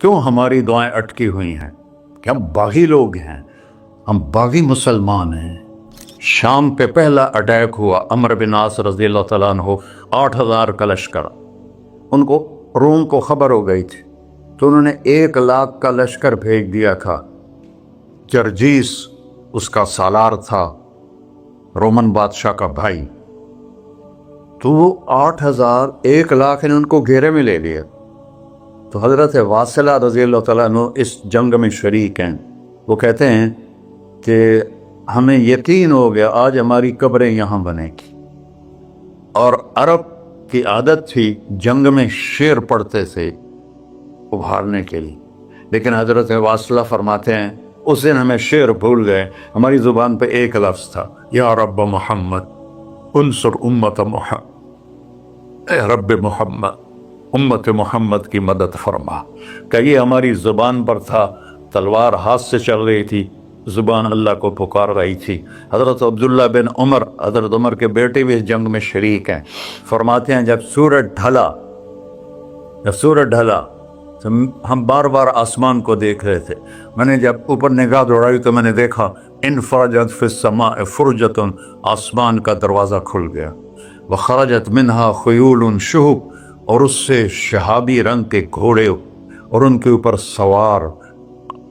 کیوں ہماری دعائیں اٹکی ہوئی ہیں؟ کہ ہم باغی لوگ ہیں، ہم باغی مسلمان ہیں۔ شام پہ پہلا اٹیک ہوا، عمرو بن عاص رضی اللہ تعالیٰ عنہ، 8,000 کا لشکر، ان کو روم کو خبر ہو گئی تھی تو انہوں نے 1,00,000 کا لشکر بھیج دیا تھا۔ جرجیس اس کا سالار تھا، رومن بادشاہ کا بھائی، تو وہ 8,000 1,00,000 نے ان کو گھیرے میں لے لیا۔ تو حضرت واصلہ رضی اللہ تعالیٰ عنہ اس جنگ میں شریک ہیں۔ وہ کہتے ہیں کہ ہمیں یقین ہو گیا آج ہماری قبریں یہاں بنے گی، اور عرب کی عادت تھی جنگ میں شعر پڑھتے تھے ابھارنے کے لیے، لیکن حضرت واصلہ فرماتے ہیں اس دن ہمیں شعر بھول گئے، ہماری زبان پہ ایک لفظ تھا، یا رب محمد انصر امت محمد، اے رب محمد امت محمد کی مدد فرما۔ کہ یہ ہماری زبان پر تھا، تلوار ہاتھ سے چل رہی تھی، زبان اللہ کو پکار رہی تھی۔ حضرت عبداللہ بن عمر، حضرت عمر کے بیٹے بھی اس جنگ میں شریک ہیں، فرماتے ہیں جب سورج ڈھلا تو ہم بار بار آسمان کو دیکھ رہے تھے، میں نے جب اوپر نگاہ دوڑائی تو میں نے دیکھا انفرجت فی السماء فرجۃ، آسمان کا دروازہ کھل گیا، وخرجت منہا خیول شہب، اور اس سے شہابی رنگ کے گھوڑے اور ان کے اوپر سوار،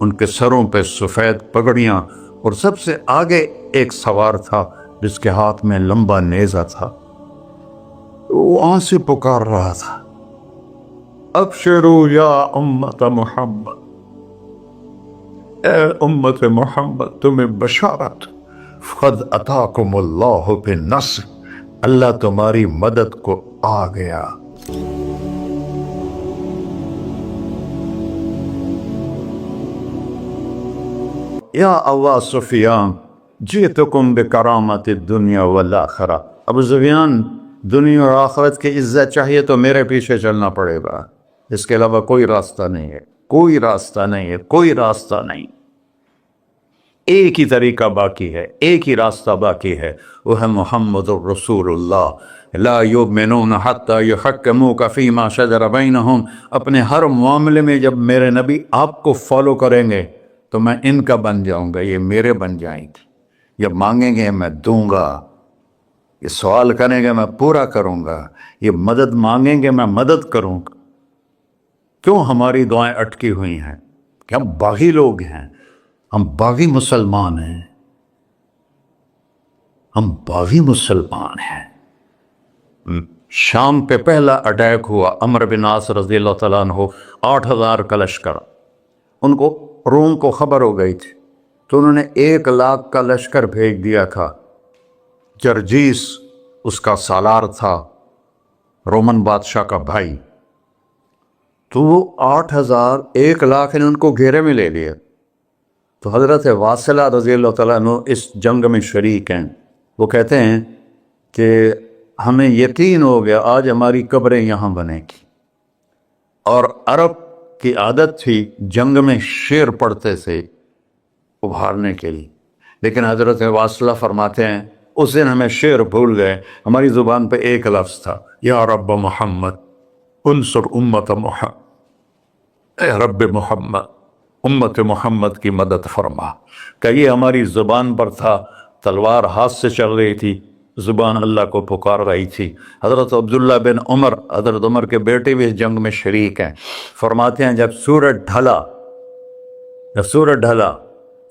ان کے سروں پہ سفید پگڑیاں، اور سب سے آگے ایک سوار تھا جس کے ہاتھ میں لمبا نیزہ تھا، وہ وہاں سے پکار رہا تھا، ابشروا یا امت محمد، اے امت محمد تمہیں بشارت، قد اتاکم اللہ بالنصر، اللہ تمہاری مدد کو آ گیا۔ یا ابا سفیان جئتکم بکرامت الدنیا والآخرہ، ابو سفیان دنیا اور آخرت کی عزت چاہیے تو میرے پیچھے چلنا پڑے گا، اس کے علاوہ کوئی راستہ نہیں ہے، کوئی راستہ نہیں ہے، کوئی راستہ نہیں۔ ایک ہی طریقہ باقی ہے، ایک ہی راستہ باقی ہے، وہ ہے محمد الرسول اللہ۔ لا یؤمنون حتی یحکموک فیما شجر بینہم، اپنے ہر معاملے میں جب میرے نبی آپ کو فالو کریں گے تو میں ان کا بن جاؤں گا، یہ میرے بن جائیں گے، یہ مانگیں گے میں دوں گا، یہ سوال کریں گے میں پورا کروں گا، یہ مدد مانگیں گے میں مدد کروں گا۔ کیوں ہماری دعائیں اٹکی ہوئی ہیں؟ کہ ہم باغی لوگ ہیں، ہم باغی مسلمان ہیں، ہم باغی مسلمان ہیں۔ شام پہ پہلا اٹیک ہوا، عمرو بن عاص رضی اللہ تعالیٰ عنہ، 8,000 کا لشکر، ان کو روم کو خبر ہو گئی تھی تو انہوں نے 1,00,000 کا لشکر بھیج دیا تھا۔ جرجیس اس کا سالار تھا، رومن بادشاہ کا بھائی، تو وہ 8,000 1,00,000 نے ان کو گھیرے میں لے لیا۔ تو حضرت واصلہ رضی اللہ تعالیٰ عنہ اس جنگ میں شریک ہیں۔ وہ کہتے ہیں کہ ہمیں یقین ہو گیا آج ہماری قبریں یہاں بنے گی، اور عرب کی عادت تھی جنگ میں شعر پڑھتے تھے ابھارنے کے لیے، لیکن حضرت واصلہ فرماتے ہیں اس دن ہمیں شعر بھول گئے، ہماری زبان پہ ایک لفظ تھا، یا رب محمد انصر امت محمد، اے رب محمد امت محمد کی مدد فرما۔ کہ یہ ہماری زبان پر تھا، تلوار ہاتھ سے چل رہی تھی، زبان اللہ کو پکار رہی تھی۔ حضرت عبداللہ بن عمر، حضرت عمر کے بیٹے بھی اس جنگ میں شریک ہیں، فرماتے ہیں جب سورج ڈھلا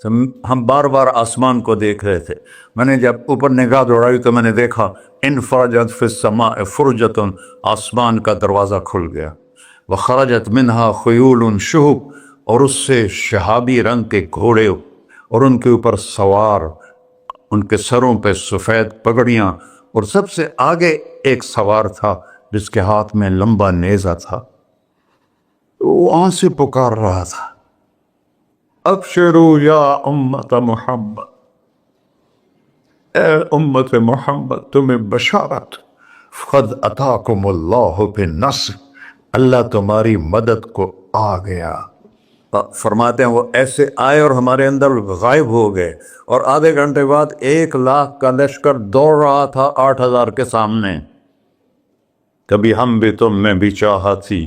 تو ہم بار بار آسمان کو دیکھ رہے تھے، میں نے جب اوپر نگاہ دوڑائی تو میں نے دیکھا انفرجت فی السماء فرجۃ، آسمان کا دروازہ کھل گیا، وخرجت منہا خیول شہب، اور اس سے شہابی رنگ کے گھوڑے اور ان کے اوپر سوار، ان کے سروں پہ سفید پگڑیاں، اور سب سے آگے ایک سوار تھا جس کے ہاتھ میں لمبا نیزہ تھا، وہ وہاں سے پکار رہا تھا، ابشروا یا امت محمد، اے امت محمد تمہیں بشارت، قد اتاکم اللہ بالنصر، اللہ تمہاری مدد کو آ گیا۔ فرماتے ہیں وہ ایسے آئے اور ہمارے اندر غائب ہو گئے، اور آدھے گھنٹے بعد 1,00,000 کا لشکر دوڑ رہا تھا 8,000 کے سامنے۔ کبھی ہم بھی تم میں بھی چاہا تھی،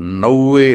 90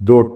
2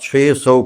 600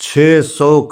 600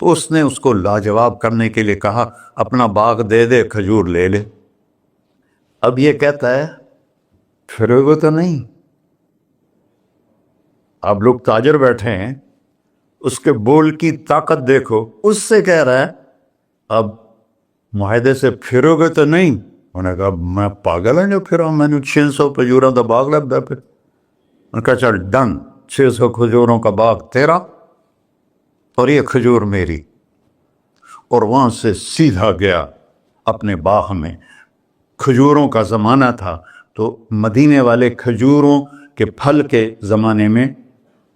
تو اس نے اس کو لاجواب کرنے کے لیے کہا اپنا باغ دے دے، کھجور لے لے۔ اب یہ کہتا ہے پھرے گا تو نہیں، آپ لوگ تاجر بیٹھے ہیں، اس کے بول کی طاقت دیکھو، اس سے کہہ رہا ہے اب معاہدے سے پھرو گے تو نہیں۔ انہوں نے کہا میں پاگل ہوں جو پھرا، میں نے 600 کھجوروں کا باغ لگ گیا۔ پھر انہوں نے کہا چل ڈن، 600 کھجوروں کا باغ تیرا اور یہ کھجور میری۔ اور وہاں سے سیدھا گیا اپنے باغ میں۔ کھجوروں کا زمانہ تھا تو مدینے والے کھجوروں کے پھل کے زمانے میں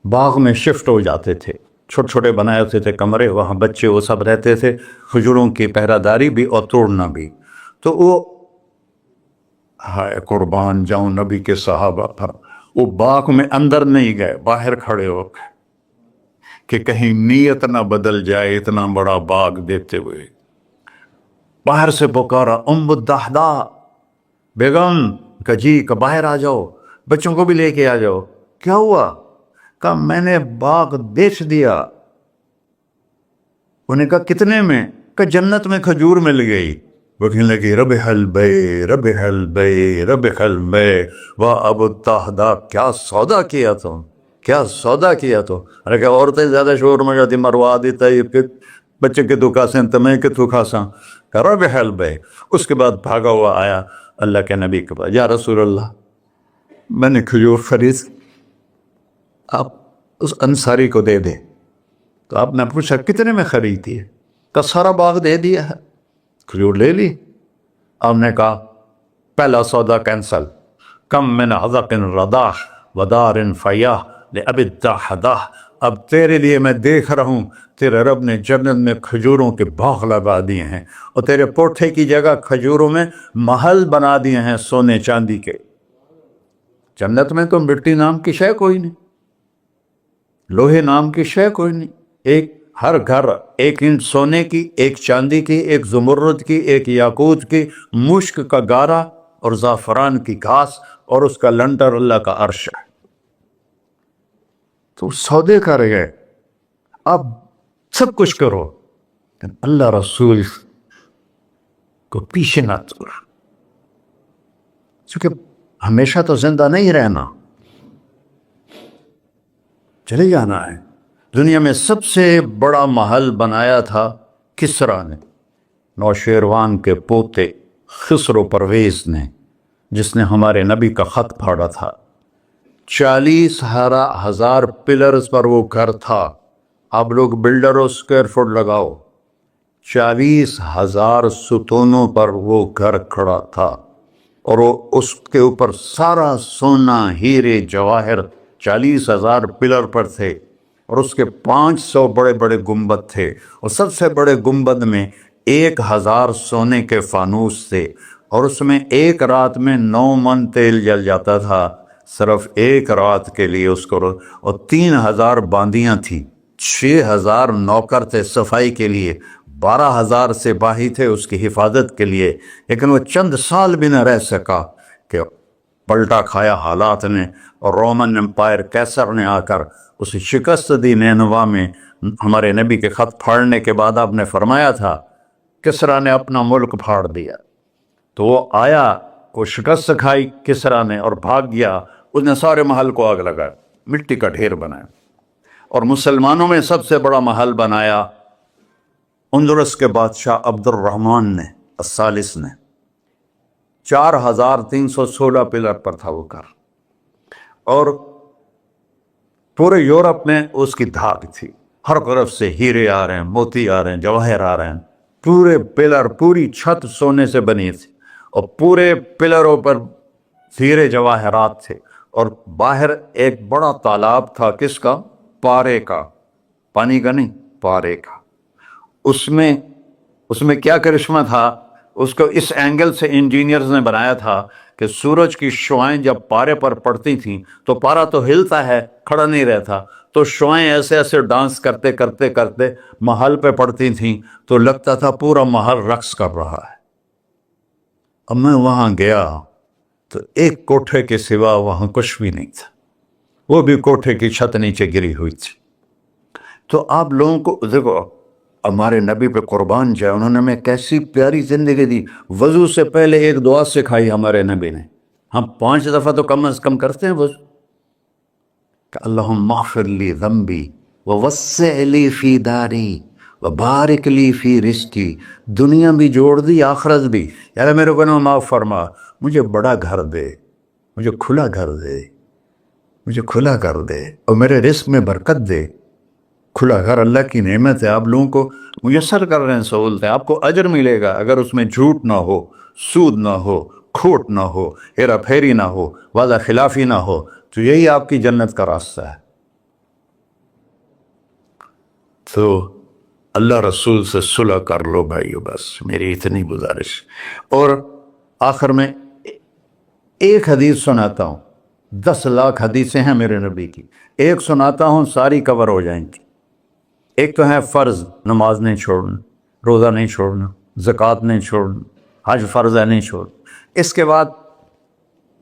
باغ میں شفٹ ہو جاتے تھے، چھوٹے چھوٹے بنائے ہوتے تھے کمرے، وہاں بچے وہ سب رہتے تھے، کھجوروں کی پہرہ داری بھی اور توڑنا بھی۔ تو وہ ہائے قربان جاؤں نبی کے صحابہ پر، وہ باغ میں اندر نہیں گئے، باہر کھڑے ہو گئے کہ کہیں نیت نہ بدل جائے اتنا بڑا باغ دیتے ہوئے۔ باہر سے پکارا ام الدحداء، بیگم، کہ جی کہ باہر آ جاؤ، بچوں کو بھی لے کے آ جاؤ۔ کیا ہوا؟ کہا میں نے باغ بیچ دیا۔ انہوں نے کہا کتنے میں؟ کہ جنت میں کھجور مل گئی۔ وہ کہنے لگی ربح البیع ربح البیع ربح البیع، واہ ابو الدحداء کیا سودا کیا تم، کیا سودا کیا تو۔ ارے کہ عورتیں زیادہ شور میں جاتی مروا دیتا ہے کہ بچے کے تو کھاسیں تمہیں کہ تو کھاساں، کہ ربح البیع۔ اس کے بعد بھاگا ہوا آیا اللہ کے نبی کے پاس، یا رسول اللہ میں نے کھجور خرید، آپ اس انصاری کو دے دیں۔ تو آپ نے پوچھا کتنے میں خریدی ہے؟ کہ سارا باغ دے دیا ہے، کھجور لے لی۔ آپ نے کہا پہلا سودا کینسل، کم من عذق رداح ودار فیاح لأبی الدحداء۔ اب تیرے لیے میں دیکھ رہا ہوں تیرے رب نے جنت میں کھجوروں کے باغ لگا دیے ہیں، اور تیرے پوٹھے کی جگہ کھجوروں میں محل بنا دیے ہیں سونے چاندی کے۔ جنت میں تو مٹی نام کی شے کوئی نہیں، لوہے نام کی شے کوئی نہیں، ایک ہر گھر ایک انچ سونے کی، ایک چاندی کی، ایک زمرد کی، ایک یاقوت کی، مشک کا گارا اور زعفران کی گھاس، اور اس کا لنٹر اللہ کا عرش ہے۔ تو سودے کر گئے، اب سب کچھ کرو لیکن اللہ رسول کو پیچھے نہ چھوڑ، کیونکہ ہمیشہ تو زندہ نہیں رہنا، چلے جانا ہے۔ دنیا میں سب سے بڑا محل بنایا تھا کسریٰ نے، نوشیروان کے پوتے خسرو پرویز نے، جس نے ہمارے نبی کا خط پھاڑا تھا۔ 40,000 پلرز پر وہ گھر تھا۔ آپ لوگ بلڈروں اسکوائر فٹ لگاؤ، 40,000 ستونوں پر وہ گھر کھڑا تھا، اور وہ اس کے اوپر سارا سونا ہیرے جواہر 40,000 پلر پر تھے، اور اس کے 500 بڑے بڑے گنبد تھے، اور سب سے بڑے گنبد میں 1,000 سونے کے فانوس تھے، اور اس میں ایک رات میں 9 من تیل جل جاتا تھا، صرف ایک رات کے لیے اس کو۔ اور 3,000 باندیاں تھیں، 6,000 نوکر تھے صفائی کے لیے، 12,000 سپاہی تھے اس کی حفاظت کے لیے، لیکن وہ چند سال بھی نہ رہ سکا کہ پلٹا کھایا حالات نے، اور رومن امپائر کیسر نے آ کر اسے شکست دی۔ نینوا میں ہمارے نبی کے خط پھاڑنے کے بعد آپ نے فرمایا تھا کسریٰ نے اپنا ملک پھاڑ دیا، تو وہ آیا، کو شکست کھائی کسریٰ نے اور بھاگ گیا، اس نے سارے محل کو آگ لگایا، مٹی کا ڈھیر بنایا۔ اور مسلمانوں میں سب سے بڑا محل بنایا اندلس کے بادشاہ عبد الرحمن نے الثالث نے، 4,316 پلر پر تھا وہ گھر، اور پورے یورپ میں اس کی دھاک تھی، ہر طرف سے ہیرے آ رہے ہیں، موتی آ رہے ہیں، جواہر آ رہے ہیں، پورے پلر، پوری چھت سونے سے بنی تھی، اور پورے پلروں پر ہیرے جواہرات تھے، اور باہر ایک بڑا تالاب تھا، کس کا؟ پارے کا، پانی کا نہیں، پارے کا۔ اس میں کیا کرشمہ تھا، اس کو اس اینگل سے انجینئرز نے بنایا تھا کہ سورج کی شعائیں جب پارے پر پڑتی تھیں تو پارا تو ہلتا ہے، کھڑا نہیں رہتا، تو شعائیں ایسے ایسے ڈانس کرتے کرتے کرتے محل پہ پڑتی تھیں، تو لگتا تھا پورا محل رقص کر رہا ہے۔ اب میں وہاں گیا تو ایک کوٹھے کے سوا وہاں کچھ بھی نہیں تھا، وہ بھی کوٹھے کی چھت نیچے گری ہوئی تھی۔ تو آپ لوگوں کو دیکھو، ہمارے نبی پہ قربان جائے، انہوں نے ہمیں کیسی پیاری زندگی دی۔ وضو سے پہلے ایک دعا سکھائی ہمارے نبی نے، ہم 5 دفعہ تو کم از کم کرتے ہیں وضو، کہ اللہم اغفر لی ذنبی ووسع لی فی داری وبارک لی فی رزقی، دنیا بھی جوڑ دی آخرت بھی، یار میرے کو نہ معاف فرما، مجھے بڑا گھر دے، مجھے کھلا گھر دے، مجھے کھلا کر دے، اور میرے رزق میں برکت دے۔ کھلا گھر اللہ کی نعمت ہے، آپ لوگوں کو میسر کر رہے ہیں سہولتیں، آپ کو اجر ملے گا اگر اس میں جھوٹ نہ ہو، سود نہ ہو، کھوٹ نہ ہو، ہیرا پھیری نہ ہو، وعدہ خلافی نہ ہو، تو یہی آپ کی جنت کا راستہ ہے۔ تو اللہ رسول سے صلح کر لو بھائیو، بس میری اتنی گزارش۔ اور آخر میں ایک حدیث سناتا ہوں، 10 لاکھ حدیثیں ہیں میرے نبی کی، ایک سناتا ہوں ساری کور ہو جائیں گی۔ ایک تو ہے فرض، نماز نہیں چھوڑنا، روزہ نہیں چھوڑنا، زکوٰۃ نہیں چھوڑنا، حج فرض ہے نہیں چھوڑنا۔ اس کے بعد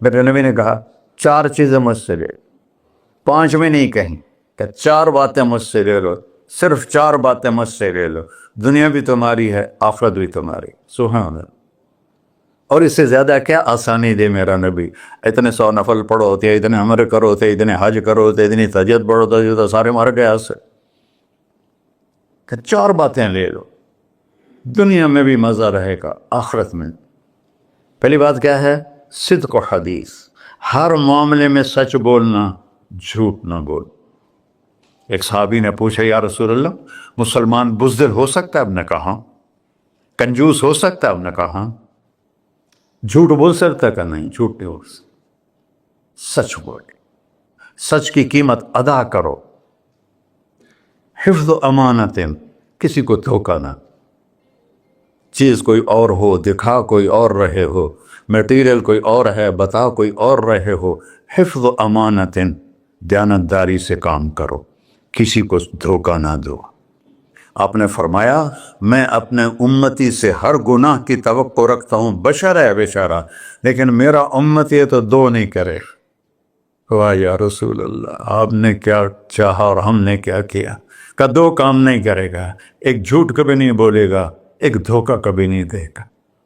میرے نبی نے کہا 4 چیزیں مجھ سے لے، 5 میں نہیں کہیں، کہ 4 باتیں مجھ سے لے لو، صرف 4 باتیں مجھ سے لے لو، دنیا بھی تمہاری ہے، آخرت بھی تمہاری۔ سبحان اللہ۔ اور اس سے زیادہ کیا آسانی دے میرا نبی، اتنے 100 نفل پڑھو ہوتے، اتنے عمر کرو ہوتے، اتنے حج کرو ہوتے، اتنی تہجد پڑھو ہوتے، تو سارے مر گئے آج سے، کہ 4 باتیں لے لو، دنیا میں بھی مزہ رہے گا، آخرت میں۔ پہلی بات کیا ہے؟ صدق و حدیث، ہر معاملے میں سچ بولنا، جھوٹ نہ بول۔ ایک صحابی نے پوچھا یا رسول اللہ، مسلمان بزدل ہو سکتا ہے؟ اب نے کہا کنجوس ہو سکتا ہے؟ اب نے کہا جھوٹ بول سکتا ہے؟ کہ نہیں، جھوٹ نہیں بول سکتا، سچ بول، سچ کی قیمت ادا کرو۔ حفظ و امانت، کسی کو دھوکہ نہ، چیز کوئی اور ہو، دکھا کوئی اور رہے ہو، میٹیریل کوئی اور ہے، بتا کوئی اور رہے ہو۔ حفظ و امانت، دیانتداری سے کام کرو، کسی کو دھوکہ نہ دو۔ آپ نے فرمایا میں اپنے امتی سے ہر گناہ کی توقع رکھتا ہوں، بشر ہے بیچارہ، لیکن میرا امتی تو 2 نہیں کرے۔ واہ یا رسول اللہ، آپ نے کیا چاہا اور ہم نے کیا کیا، کہ 2 کام نہیں کرے گا، ایک جھوٹ کبھی نہیں بولے گا، ایک دھوکہ کبھی نہیں دے گا۔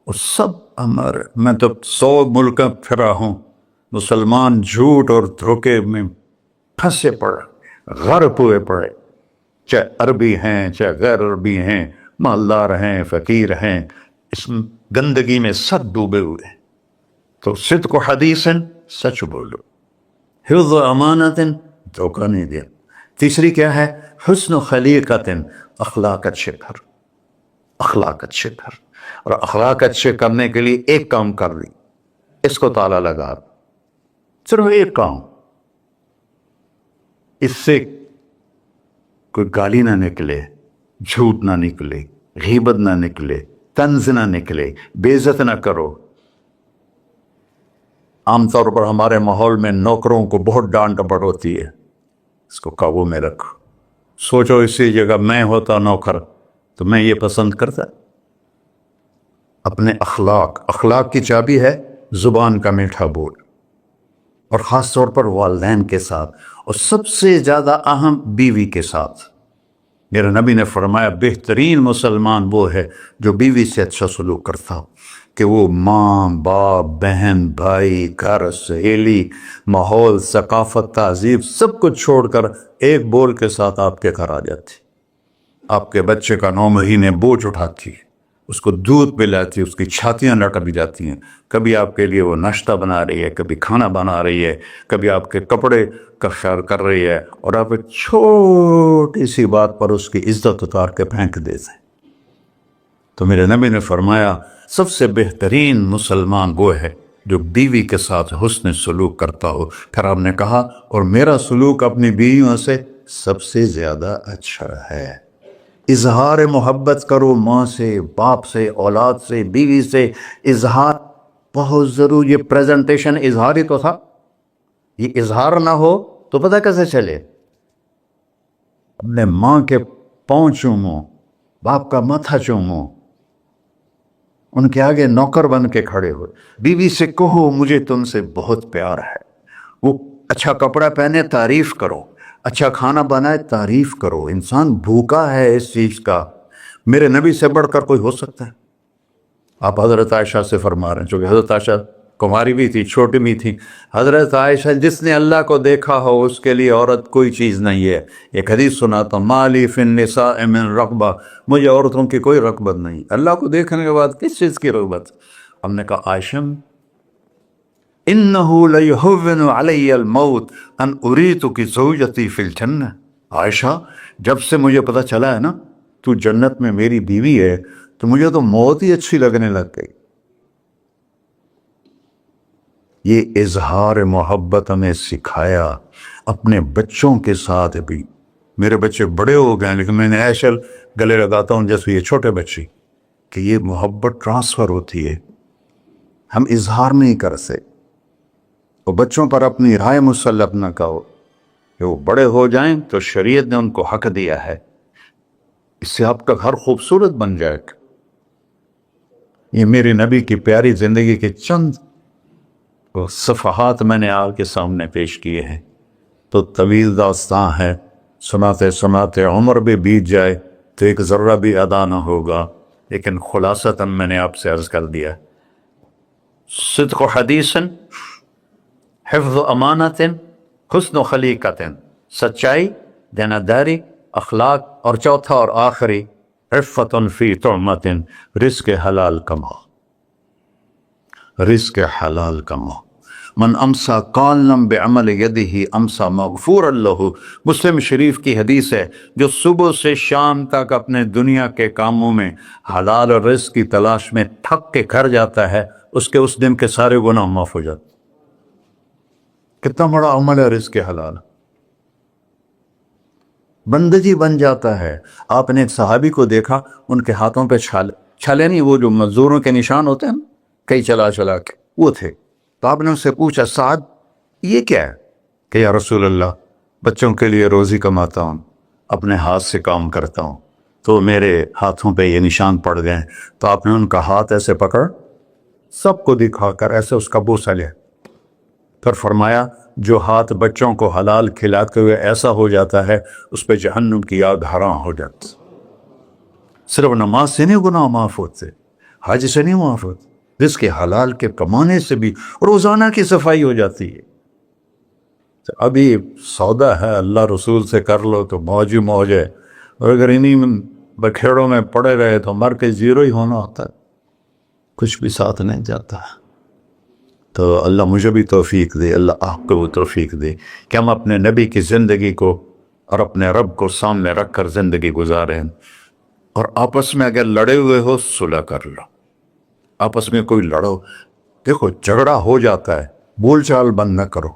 اور سب ہمارے، میں تو 100 ملک پھرا ہوں، مسلمان جھوٹ اور دھوکے میں پھنسے پڑے، غرق ہوئے پڑے، چاہے عربی ہیں چاہے غیر عربی ہیں، مالدار ہیں فقیر ہیں، اس گندگی میں سب ڈوبے ہوئے ہیں۔ تو صدق و حدیث، سچ بولو، حفظ و امانت، دھوکہ نہیں دیا۔ تیسری کیا ہے؟ حسن و خلیقت، اخلاق اچھے کر، اخلاق اچھے کر۔ اور اخلاق اچھے کرنے کے لیے ایک کام کر دی، اس کو تالا لگا، صرف ایک کام، اس سے کوئی گالی نہ نکلے، جھوٹ نہ نکلے، غیبت نہ نکلے، طنز نہ نکلے، بے عزت نہ کرو۔ عام طور پر ہمارے ماحول میں نوکروں کو بہت ڈانٹ ڈپٹ ہوتی ہے، اس کو قابو میں رکھو۔ سوچو اسی جگہ میں ہوتا نوکر تو میں یہ پسند کرتا۔ اپنے اخلاق کی چابی ہے زبان کا میٹھا بول، اور خاص طور پر والدین کے ساتھ، اور سب سے زیادہ اہم بیوی کے ساتھ۔ میرے نبی نے فرمایا بہترین مسلمان وہ ہے جو بیوی سے اچھا سلوک کرتا ہو، کہ وہ ماں باپ بہن بھائی گھر سہیلی ماحول ثقافت تہذیب سب کچھ چھوڑ کر ایک بول کے ساتھ آپ کے گھر آ جاتی، آپ کے بچے کا 9 مہینے بوجھ اٹھاتی، اس کو دودھ پلاتی، اس کی چھاتیاں لٹک جاتی ہیں، کبھی آپ کے لیے وہ ناشتہ بنا رہی ہے، کبھی کھانا بنا رہی ہے، کبھی آپ کے کپڑے کا خیال کر رہی ہے، اور آپ ایک چھوٹی سی بات پر اس کی عزت اتار کے پھینک دیتے ہیں۔ تو میرے نبی نے فرمایا سب سے بہترین مسلمان وہ ہے جو بیوی کے ساتھ حسن سلوک کرتا ہو۔ پھر آپ نے کہا اور میرا سلوک اپنی بیویوں سے سب سے زیادہ اچھا ہے۔ اظہار محبت کرو، ماں سے باپ سے اولاد سے بیوی سے، اظہار بہت ضروری۔ یہ پریزنٹیشن اظہار ہی تو تھا، یہ اظہار نہ ہو تو پتہ کیسے چلے؟ اپنے ماں کے پاؤں چومو، باپ کا ماتھا چومو، ان کے آگے نوکر بن کے کھڑے ہو، بیوی سے کہو مجھے تم سے بہت پیار ہے، وہ اچھا کپڑا پہنے تعریف کرو، اچھا کھانا بنائے تعریف کرو۔ انسان بھوکا ہے اس چیز کا میرے نبی سے بڑھ کر کوئی ہو سکتا ہے؟ آپ حضرت عائشہ سے فرما رہے ہیں، چونکہ حضرت عائشہ کماری بھی تھی، چھوٹی بھی تھی. حضرت عائشہ جس نے اللہ کو دیکھا ہو اس کے لیے عورت کوئی چیز نہیں ہے. ایک حدیث سناتا ہوں، مالی فی النساء من رغبہ، مجھے عورتوں کی کوئی رغبت نہیں. اللہ کو دیکھنے کے بعد کس چیز کی رغبت؟ ہم نے کہا عائشہ انہ لیہون علی الموت ان اریتک زوجتی فی الجنہ. عائشہ جب سے مجھے پتہ چلا ہے نا تو جنت میں میری بیوی ہے تو مجھے تو موت ہی اچھی لگنے لگ گئی. یہ اظہار محبت ہمیں سکھایا. اپنے بچوں کے ساتھ بھی، میرے بچے بڑے ہو گئے لیکن میں نے ایسے گلے لگاتا ہوں جیسے یہ چھوٹے بچے، کہ یہ محبت ٹرانسفر ہوتی ہے، ہم اظہار نہیں کر سکتے. اور بچوں پر اپنی رائے مسلط نہ کہو کہ وہ بڑے ہو جائیں تو شریعت نے ان کو حق دیا ہے، اس سے آپ کا گھر خوبصورت بن جائے گا. یہ میرے نبی کی پیاری زندگی کے چند صفحات میں نے آپ کے سامنے پیش کیے ہیں. تو طویل داستان ہے، سناتے سناتے عمر بھی بیت جائے تو ایک ذرہ بھی ادا نہ ہوگا، لیکن خلاصتاً میں نے آپ سے عرض کر دیا. صدق حدیث، حفظ امانت، حسن خلیقت، سچائی، دیانتداری، اخلاق، اور چوتھا اور آخری عفت فی طعمت، رزق حلال کماؤ، رزق حلال کماؤ. من امسا قالنا بعمل یدہ امسا مغفورا لہ. مسلم شریف کی حدیث ہے، جو صبح سے شام تک اپنے دنیا کے کاموں میں حلال اور رزق کی تلاش میں تھک کے گھر جاتا ہے، اس کے اس دن کے سارے گناہ معاف ہو جاتے. کتنا بڑا عمل ہے رزق حلال، بندگی بن جاتا ہے. آپ نے ایک صحابی کو دیکھا، ان کے ہاتھوں پہ چھالے نہیں، وہ جو مزدوروں کے نشان ہوتے ہیں کئی چلا چلا کے، وہ تھے. تو آپ نے اس سے پوچھا سعد یہ کیا ہے؟ کہ یا رسول اللہ بچوں کے لیے روزی کماتا ہوں، اپنے ہاتھ سے کام کرتا ہوں، تو میرے ہاتھوں پہ یہ نشان پڑ گئے. تو آپ نے ان کا ہاتھ ایسے پکڑ، سب کو دکھا کر ایسے اس کا بوسہ لیا، پھر فرمایا جو ہاتھ بچوں کو حلال کھلاتے ہوئے ایسا ہو جاتا ہے اس پہ جہنم کی آگ حرام ہو جاتی. صرف نماز سے نہیں گناہ معاف ہوتے، حج سے نہیں معاف ہوتے، رزق حلال کے کمانے سے بھی روزانہ کی صفائی ہو جاتی ہے. ابھی سودا ہے اللہ رسول سے کر لو تو موج ہی موج ہے، اور اگر انہیں بکھیڑوں میں پڑے رہے تو مر کے زیرو ہی ہونا ہوتا ہے، کچھ بھی ساتھ نہیں جاتا. تو اللہ مجھے بھی توفیق دے، اللہ آپ کو وہ توفیق دے کہ ہم اپنے نبی کی زندگی کو اور اپنے رب کو سامنے رکھ کر زندگی گزاریں. اور آپس میں اگر لڑے ہوئے ہو صلح کر لو، آپس میں کوئی لڑو، دیکھو جھگڑا ہو جاتا ہے، بول چال بند نہ کرو.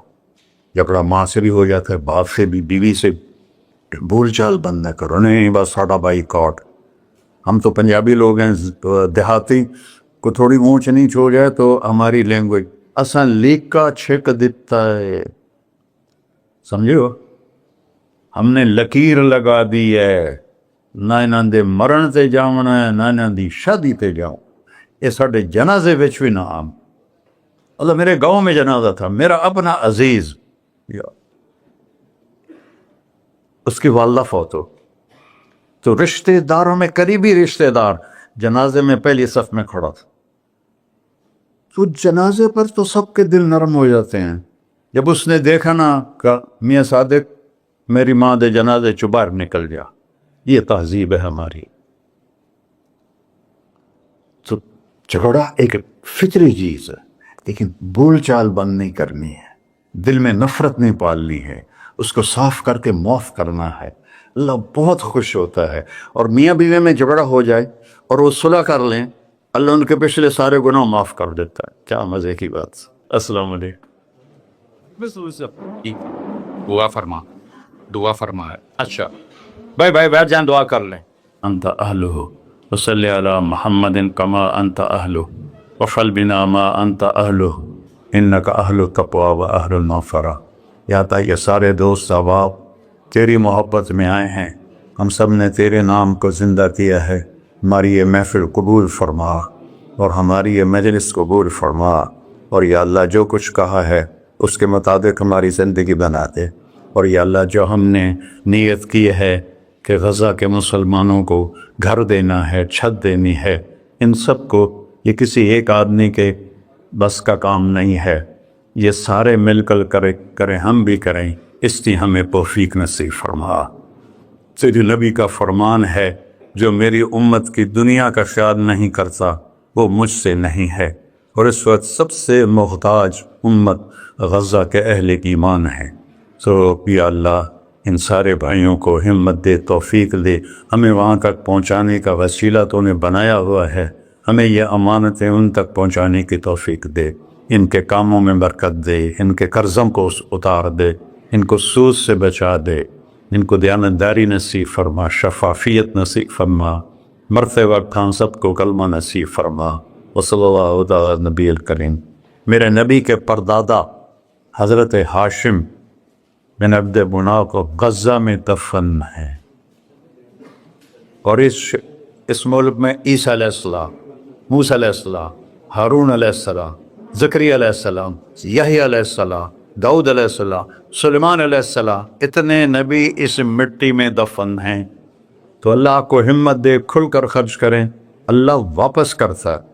جھگڑا ماں سے بھی ہو جاتا ہے، باپ سے بھی، بیوی سے، بول چال بند نہ کرو. نہیں بس ساڈا بائی کاٹ. ہم تو پنجابی لوگ ہیں، دیہاتی کو تھوڑی اونچ نیچ ہو جائے تو ہماری لینگویج اساں لیکا چھک دیتا ہے، سمجھو، ہم نے لکیر لگا دی ہے، نہ انہاں دے مرن تے جاؤنا ہے، نہ انہاں دی شادی تے جاؤ. یہ ساڈے جنازے وچ بھی نہ عام. اللہ میرے گاؤں میں جنازہ تھا، میرا اپنا عزیز، اس کی والدہ فوت ہو، تو رشتہ داروں میں قریبی رشتہ دار جنازے میں پہلی صف میں کھڑا تھا. تو جنازے پر تو سب کے دل نرم ہو جاتے ہیں. جب اس نے دیکھا نا کہ میاں صادق میری ماں دے جنازے چوں باہر نکل جا. یہ تہذیب ہے ہماری. تو جھگڑا ایک فطری چیز ہے، لیکن بول چال بند نہیں کرنی ہے، دل میں نفرت نہیں پالنی ہے، اس کو صاف کر کے معاف کرنا ہے. اللہ بہت خوش ہوتا ہے. اور میاں بیوی میں جھگڑا ہو جائے اور وہ صلح کر لیں، اللہ ان کے پچھلے سارے گناہ معاف کر دیتا ہے. کیا مزے کی بات. السلام علیکم. دعا فرما، دعا فرما ہے. اچھا بھائی بیٹھ جائیں، دعا کر لیں. انت اہلہ وصلی علی محمد کما انت اہلہ وفعل بنا ما انت اہلہ انک اہل التقوی و اہل المغفرہ. یا تا یہ سارے دوست احباب تیری محبت میں آئے ہیں، ہم سب نے تیرے نام کو زندہ کیا ہے. ہماری یہ محفل قبول فرما اور ہماری یہ مجلس قبول فرما. اور یا اللہ جو کچھ کہا ہے اس کے مطابق ہماری زندگی بنا دے. اور یا اللہ جو ہم نے نیت کی ہے کہ غزہ کے مسلمانوں کو گھر دینا ہے، چھت دینی ہے، ان سب کو یہ کسی ایک آدمی کے بس کا کام نہیں ہے، یہ سارے مل کر کریں، ہم بھی کریں، اس لیے ہمیں توفیق نصیب فرما۔ تیرے نبی کا فرمان ہے جو میری امت کی دنیا کا خیال نہیں کرتا وہ مجھ سے نہیں ہے، اور اس وقت سب سے محتاج امت غزہ کے اہل ایمان ہے۔ یا اللہ ان سارے بھائیوں کو ہمت دے، توفیق دے، ہمیں وہاں تک پہنچانے کا وسیلہ تو نے بنایا ہوا ہے، ہمیں یہ امانتیں ان تک پہنچانے کی توفیق دے، ان کے کاموں میں برکت دے، ان کے قرضوں کو اتار دے، ان کو سود سے بچا دے، ان کو دیانتداری نصیب فرما، شفافیت نصیب فرما، مرتے وقت ہم سب کو کلمہ نصیب فرما۔ وصلی اللہ تعالی نبی الکریم۔ میرے نبی کے پردادا حضرت ہاشم بن عبد مناف کو غزہ میں دفن ہے، اور اس ملک میں عیسیٰ علیہ السلام، موسیٰ علیہ السلام، ہارون علیہ السلام، زکریا علیہ السلام، یحییٰ علیہ السلام، داؤد علیہ السلام، سلیمان علیہ السلام، اتنے نبی اس مٹی میں دفن ہیں۔ تو اللہ کو ہمت دے، کھل کر خرچ کریں، اللہ واپس کرتا ہے۔